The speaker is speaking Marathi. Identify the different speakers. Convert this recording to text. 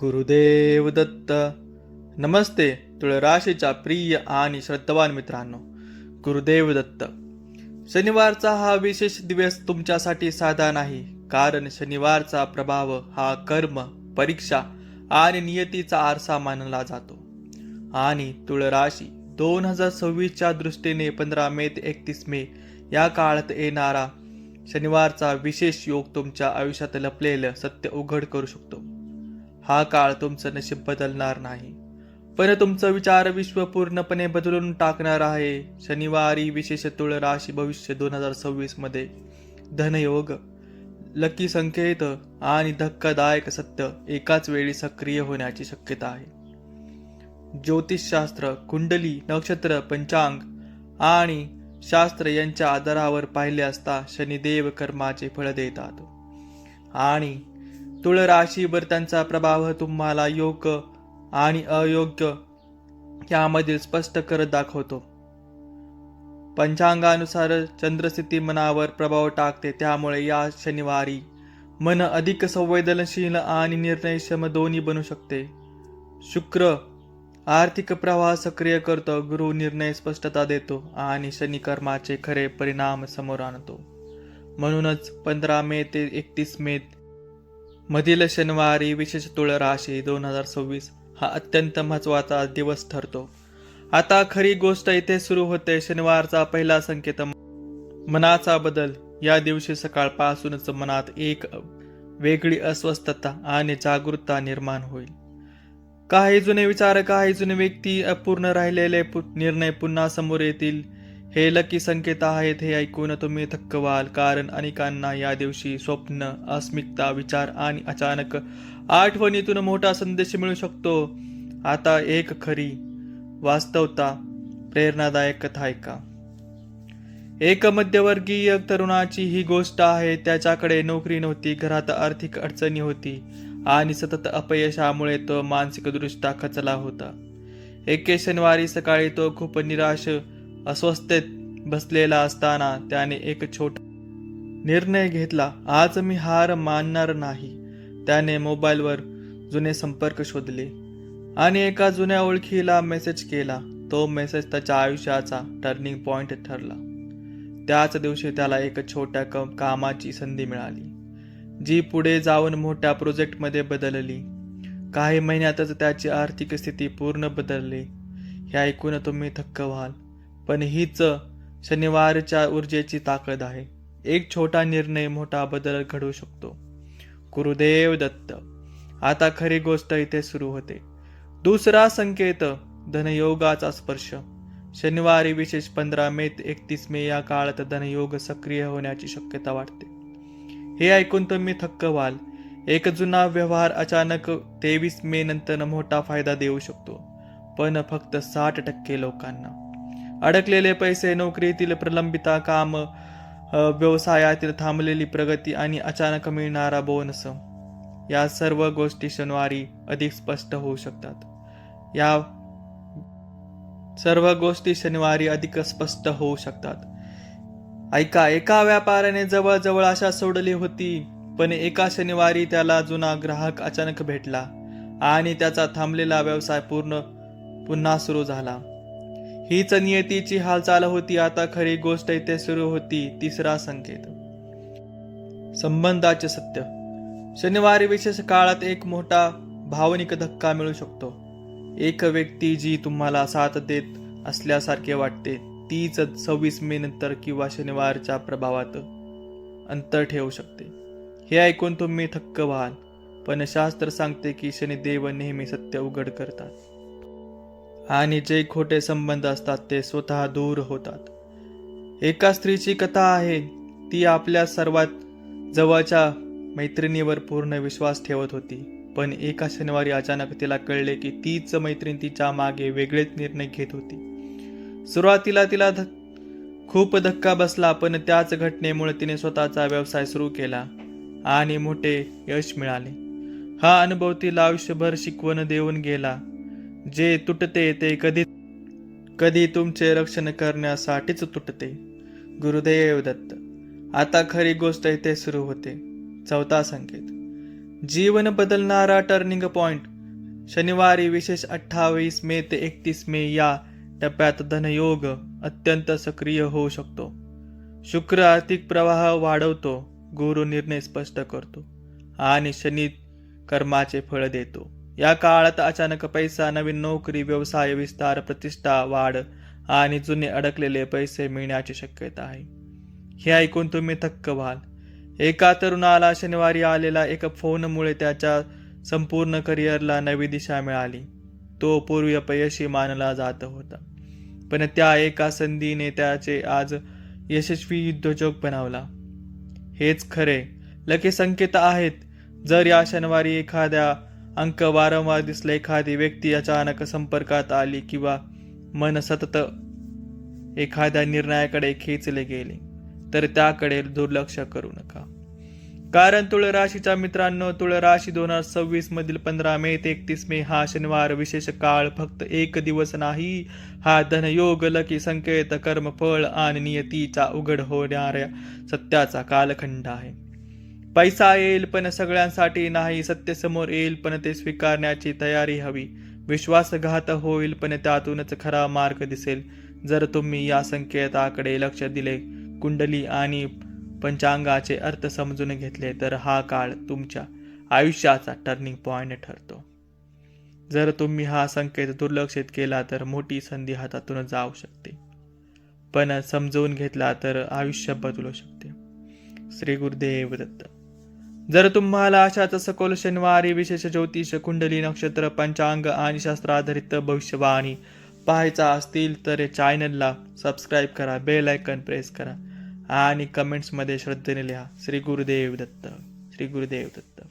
Speaker 1: गुरुदेव दत्त. नमस्ते तुळराशीच्या प्रिय आणि श्रद्धावान मित्रांनो. गुरुदेव दत्त. शनिवारचा हा विशेष दिवस तुमच्यासाठी साधा नाही, कारण शनिवारचा प्रभाव हा कर्म, परीक्षा आणि नियतीचा आरसा मानला जातो. आणि तुळराशी 2026च्या दृष्टीने 15 मे ते 31 मे या काळात येणारा शनिवारचा विशेष योग तुमच्या आयुष्यात लपलेलं सत्य उघड करू शकतो. हा काळ तुमचं नशीब बदलणार नाही, पण तुमचं विचार विश्व पूर्णपणे बदलून टाकणार आहे. शनिवारी विशेष तुळ राशी भविष्य 2026 मध्ये धनयोग, लकी संकेत आणि धक्कादायक सत्य एकाच वेळी सक्रिय होण्याची शक्यता आहे. ज्योतिषशास्त्र, कुंडली, नक्षत्र, पंचांग आणि शास्त्र यांच्या आधारावर पाहिले असता शनिदेव कर्माचे फळ देतात आणि तुळ राशीवर त्यांचा प्रभाव तुम्हाला योग्य आणि अयोग्य यामधील स्पष्ट करत दाखवतो. पंचांगानुसार चंद्रस्थिती मनावर प्रभाव टाकते, त्यामुळे या शनिवारी मन अधिक संवेदनशील आणि निर्णयक्षम दोन्ही बनू शकते. शुक्र आर्थिक प्रवाह सक्रिय करतो, गुरु निर्णय स्पष्टता देतो आणि शनी कर्माचे खरे परिणाम समोर आणतो. म्हणूनच 15 मे ते 31 मे मधील शनिवारी विशेष तुळ राशी 2026 हा अत्यंत महत्वाचा दिवस ठरतो. आता खरी गोष्ट इथे सुरू होते. शनिवारचा पहिला संकेत मनाचा बदल. या दिवशी सकाळपासूनच मनात एक वेगळी अस्वस्थता आणि जागरूकता निर्माण होईल. काही जुने विचार, काही जुने व्यक्ती, अपूर्ण राहिलेले निर्णय पुन्हा समोर येतील. हे लकी संकेत आहेत. हे ऐकून तुम्ही थक्क व्हाल, कारण अनेकांना या दिवशी स्वप्न, अस्मिता, विचार आणि अचानक आठवणीतून मोठा संदेश मिळू शकतो. आता एक खरी वास्तवता प्रेरणादायक कथा ऐका. एक मध्यवर्गीय तरुणाची ही गोष्ट आहे. त्याच्याकडे नोकरी नव्हती, घरात आर्थिक अडचणी होती आणि सतत अपयशामुळे तो मानसिकदृष्ट्या खचला होता. एके शनिवारी सकाळी तो खूप निराश, अस्वस्थतेत बसलेला असताना त्याने एक छोटा निर्णय घेतला. आज मी हार मानणार नाही. त्याने मोबाईलवर जुने संपर्क शोधले आणि एका जुन्या ओळखीला मेसेज केला. तो मेसेज त्याच्या आयुष्याचा टर्निंग पॉइंट ठरला. त्याच दिवशी त्याला एक छोट्या कामाची संधी मिळाली, जी पुढे जाऊन मोठ्या प्रोजेक्टमध्ये बदलली. काही महिन्यातच त्याची आर्थिक स्थिती पूर्ण बदलली. हे ऐकून तुम्ही थक्क व्हाल, पण हीच शनिवारच्या ऊर्जेची ताकद आहे. एक छोटा निर्णय मोठा बदल घडवू शकतो. गुरुदेव दत्त. आता खरी गोष्ट इथे सुरू होते. दुसरा संकेत धनयोगाचा स्पर्श. शनिवारी विशेष 15 मे ते 31 मे या काळात धनयोग सक्रिय होण्याची शक्यता वाटते. हे ऐकून तुम्ही थक्क व्हाल. एक जुना व्यवहार अचानक 23 मे नंतर मोठा फायदा देऊ शकतो, पण फक्त 60% लोकांना. अडकलेले पैसे, नोकरीतील प्रलंबित काम, व्यवसायातील थांबलेली प्रगती आणि अचानक मिळणारा बोनस, या सर्व गोष्टी शनिवारी अधिक स्पष्ट होऊ शकतात. या सर्व गोष्टी शनिवारी अधिक स्पष्ट होऊ शकतात. ऐका. एका व्यापाऱ्याने जवळजवळ आशा सोडली होती, पण एका शनिवारी त्याला जुना ग्राहक अचानक भेटला आणि त्याचा थांबलेला व्यवसाय पुन्हा सुरू झाला. हीच नियतीची हालचाल होती. आता खरी गोष्ट इथे सुरू होती. तिसरा संकेत संबंधाचे सत्य. शनिवारी विशेष काळात एक मोठा भावनिक धक्का मिळू शकतो. एक व्यक्ती जी तुम्हाला साथ देत असल्यासारखे वाटते, तीच 26 मे नंतर किंवा शनिवारच्या प्रभावात अंतर ठेवू शकते. हे ऐकून तुम्ही थक्क व्हाल, पण शास्त्र सांगते की शनिदेव नेहमी सत्य उघड करतात आणि जे खोटे संबंध असतात ते स्वतः दूर होतात. एका स्त्रीची कथा आहे. ती आपल्या सर्वात जवळच्या मैत्रिणीवर पूर्ण विश्वास ठेवत होती, पण एका शनिवारी अचानक तिला कळले की तीच मैत्रीण तिच्या मागे वेगळेच निर्णय घेत होती. सुरुवातीला तिला खूप धक्का बसला, पण त्याच घटनेमुळे तिने स्वतःचा व्यवसाय सुरू केला आणि मोठे यश मिळाले. हा अनुभव तिला आयुष्यभर शिकवण देऊन गेला. जे तुटते ते कधी तुमचे रक्षण करण्यासाठीच तुटते. गुरुदेव दत्त. आता खरी गोष्ट इथे सुरू होते. चौथा संकेत जीवन बदलणारा टर्निंग पॉइंट. शनिवारी विशेष 28 मे ते 31 मे या टप्प्यात धनयोग अत्यंत सक्रिय होऊ शकतो. शुक्र आर्थिक प्रवाह वाढवतो, गुरु निर्णय स्पष्ट करतो आणि शनी कर्माचे फळ देतो. या काळात अचानक पैसा, नवीन नोकरी, व्यवसाय विस्तार, प्रतिष्ठा वाढ आणि जुने अडकलेले पैसे मिळण्याची शक्यता आहे. हे ऐकून तुम्ही थक्क व्हाल. एका तरुणाला शनिवारी आलेला एका फोनमुळे त्याच्या संपूर्ण करिअरला नवी दिशा मिळाली. तो पूर्वी अपयशी मानला जात होता, पण त्या एका संधीने त्याचे आज यशस्वी उद्योजक बनवला. हेच खरे लकी संकेत आहेत. जर या शनिवारी एखाद्या अंक वारंवार दिसला, एखादी व्यक्ती अचानक संपर्कात आली किंवा मन सतत एखाद्या निर्णयाकडे खेचले गेले, तर त्याकडे दुर्लक्ष करू नका. कारण तुळ राशीच्या मित्रांनो, तुळ राशी 2026 मधील 15 मे ते 31 मे हा शनिवार विशेष काळ फक्त एक दिवस नाही. हा धनयोग, लकी संकेत, कर्मफळ आणि नियतीचा उघड होणाऱ्या सत्याचा कालखंड आहे. पैसा येईल पण सगळ्यांसाठी नाही. सत्य समोर येईल पण ते स्वीकारण्याची तयारी हवी. विश्वासघात होईल पण त्यातूनच खरा मार्ग दिसेल. जर तुम्ही या संकेताकडे लक्ष दिले, कुंडली आणि पंचांगाचे अर्थ समजून घेतले, तर हा काळ तुमच्या आयुष्याचा टर्निंग पॉइंट ठरतो. जर तुम्ही हा संकेत दुर्लक्षित केला तर मोठी संधी हातातून जाऊ शकते, पण समजून घेतला तर आयुष्य बदलू शकते. श्री गुरुदेव दत्त. जर तुम्हाला अशाच सखोल शनिवारी विशेष ज्योतिष, कुंडली, नक्षत्र, पंचांग आणि शास्त्राधारित भविष्यवाणी पाहायचा असतील तर चॅनलला सबस्क्राईब करा, बेल आयकॉन प्रेस करा आणि कमेंट्समध्ये श्रद्धेने लिहा. श्री गुरुदेव दत्त. श्री गुरुदेव दत्त.